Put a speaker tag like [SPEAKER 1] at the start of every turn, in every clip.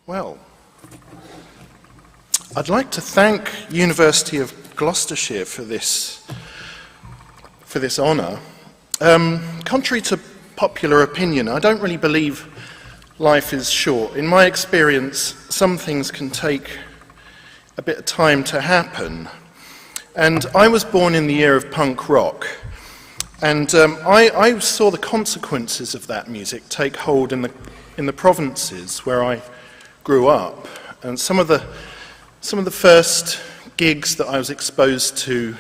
[SPEAKER 1] Well, I'd like to thank University of Gloucestershire for this honour. Contrary to popular opinion, I don't really believe life is short. In my experience, some things can take a bit of time to happen. And I was born in the year of punk rock, and I saw the consequences of that music take hold in the provinces where I grew up. And some of the first gigs that I was exposed to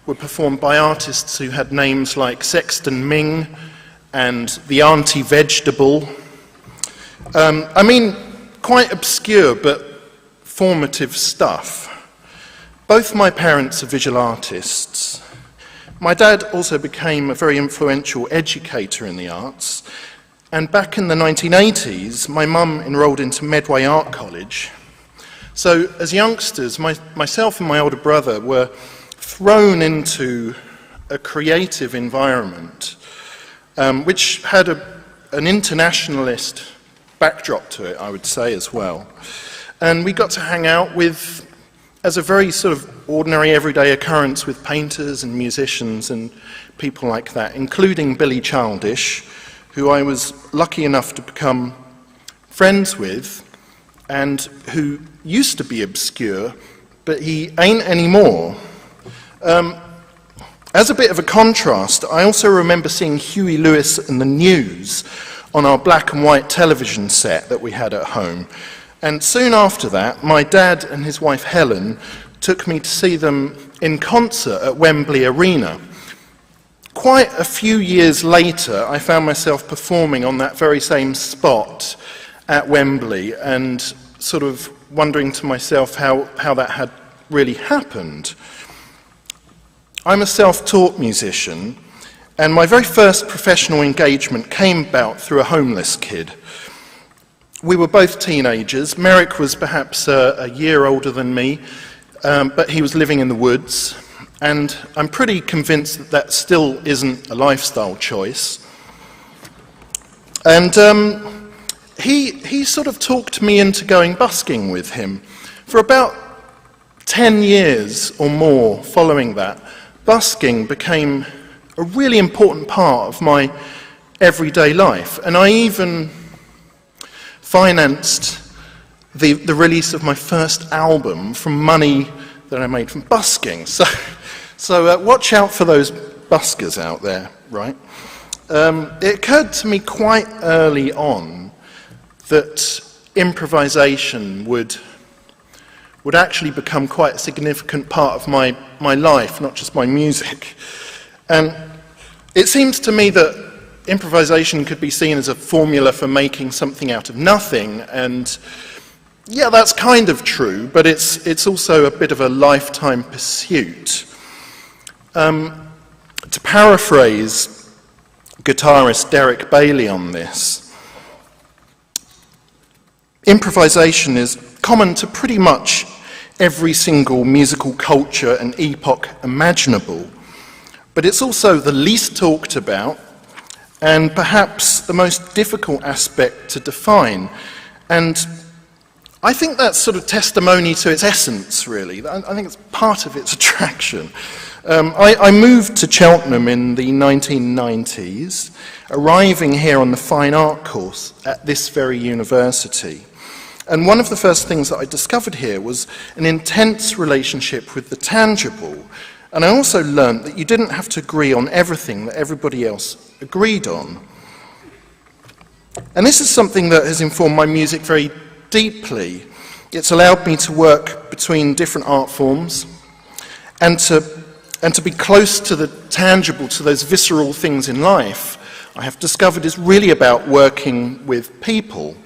[SPEAKER 1] were performed by artists who had names like Sexton Ming and the Auntie Vegetable. I mean, quite obscure but formative stuff. Both my parents are visual artists. My dad also became a very influential educator in the arts. And back in the 1980s, my mum enrolled into Mercury Art College. So as youngsters, myself and my older brother were thrown into a creative environment, which had an internationalist backdrop to it, I would say, as well. And we got to hang out with, as a very sort of ordinary everyday occurrence, with painters and musicians and people like that, including Billy Childish, who I was lucky enough to become friends with, and who used to be obscure, but he ain't anymore. As a bit of a contrast, I also remember seeing Huey Lewis and the News on our black and white television set that we had at home. And soon after that, my dad and his wife Helen took me to see them in concert at Wembley Arena. Quite a few years later, I found myself performing on that very same spot at Wembley and sort of wondering to myself how that had really happened. I'm a self-taught musician, and my very first professional engagement came about through a homeless kid. We were both teenagers. Merrick was perhaps a year older than me, but he was living in the woods, and I'm pretty convinced that that still isn't a lifestyle choice. And he sort of talked me into going busking with him. For about 10 years or more following that, busking became a really important part of my everyday life, and I even financed the release of my first album from money that I made from busking. So watch out for those buskers out there, right? It occurred to me quite early on that improvisation would actually become quite a significant part of my life, not just my music. And it seems to me that improvisation could be seen as a formula for making something out of nothing, and yeah, that's kind of true, but it's also a bit of a lifetime pursuit. To paraphrase guitarist Derek Bailey on this, improvisation is common to pretty much every single musical culture and epoch imaginable, but it's also the least talked about and perhaps the most difficult aspect to define. And I think that's sort of testimony to its essence, really. I think it's part of its attraction. I moved to Cheltenham in the 1990s, arriving here on the fine art course at this very university. And one of the first things that I discovered here was an intense relationship with the tangible. And I also learned that you didn't have to agree on everything that everybody else agreed on. And this is something that has informed my music very deeply. It's allowed me to work between different art forms and to be close to the tangible, to those visceral things in life, I have discovered is really about working with people.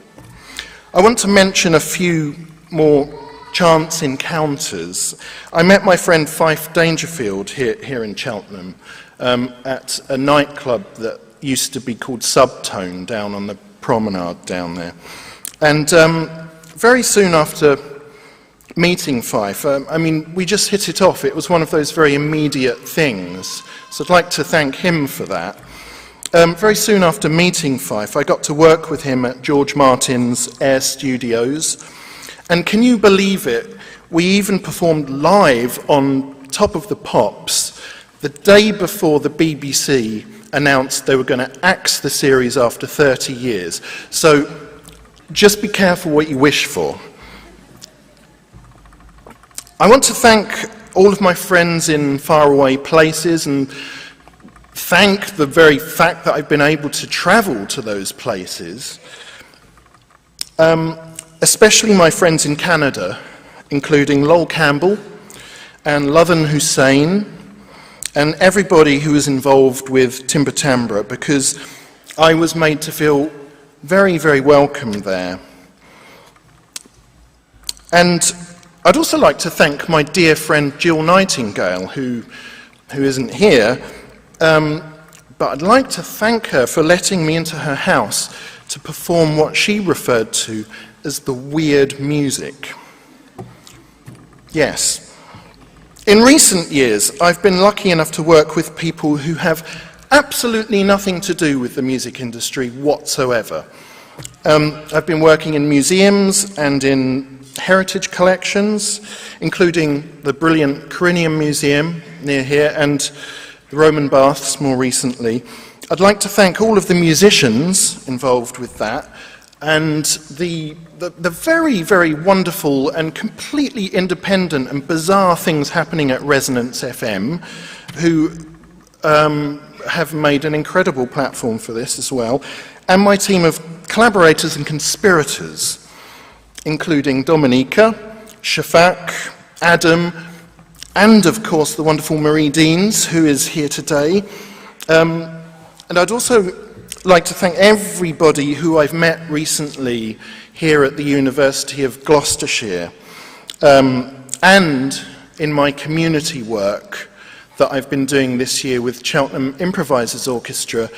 [SPEAKER 1] I want to mention a few more chance encounters. I met my friend Fife Dangerfield here in Cheltenham at a nightclub that used to be called Subtone down on the promenade down there. And very soon after meeting Fife, we just hit it off. It was one of those very immediate things. So I'd like to thank him for that. very soon after meeting Fyfe, I got to work with him at George Martin's Air Studios. And can you believe it? We even performed live on Top of the Pops the day before the BBC announced they were going to axe the series after 30 years. So just be careful what you wish for. I want to thank all of my friends in faraway places and thank the very fact that I've been able to travel to those places, especially my friends in Canada, including Lol Campbell and Lovan Hussein and everybody who was involved with Timbre Timbre, because I was made to feel very, very welcome there. And I'd also like to thank my dear friend Jill Nightingale, who isn't here, but I'd like to thank her for letting me into her house to perform what she referred to as the weird music. Yes. In recent years, I've been lucky enough to work with people who have absolutely nothing to do with the music industry whatsoever. I've been working in museums and in heritage collections, including the brilliant Carinium Museum near here and the Roman Baths more recently. I'd like to thank all of the musicians involved with that and the very, very wonderful and completely independent and bizarre things happening at Resonance FM, who have made an incredible platform for this as well, and my team of collaborators and conspirators, including Dominica, Shafak, Adam, and of course the wonderful Marie Deans, who is here today. And I'd also like to thank everybody who I've met recently here at the University of Gloucestershire, and in my community work that I've been doing this year with Cheltenham Improvisers Orchestra.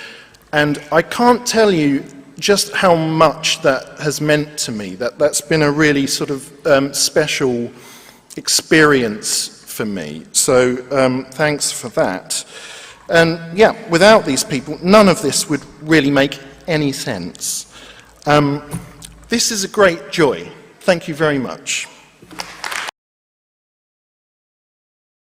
[SPEAKER 1] And I can't tell you just how much that has meant to me. That's been a really sort of special experience for me. So thanks for that. And yeah, without these people, none of this would really make any sense. This is a great joy. Thank you very much.